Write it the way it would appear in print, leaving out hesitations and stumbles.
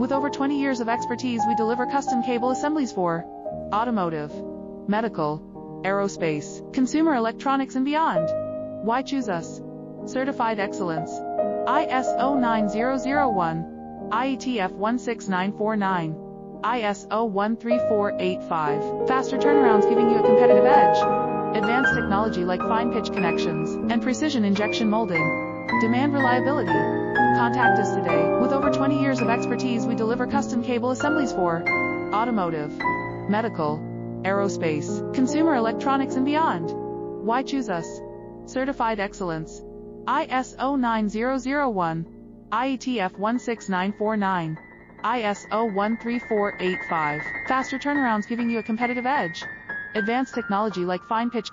With over 20 years of expertise, we deliver custom cable assemblies for automotive, medical, aerospace, consumer electronics and beyond. Why choose us? Certified excellence. ISO 9001, IATF 16949, ISO 13485. Faster turnarounds giving you a competitive edge. Advanced technology like fine pitch connections and precision injection molding. Demand reliability. Contact us today. With over 20 years of expertise, we deliver custom cable assemblies for automotive, medical, aerospace, consumer electronics and beyond. Why choose us? Certified excellence. ISO 9001, IATF 16949, ISO 13485. Faster turnarounds giving you a competitive edge. Advanced technology like fine pitch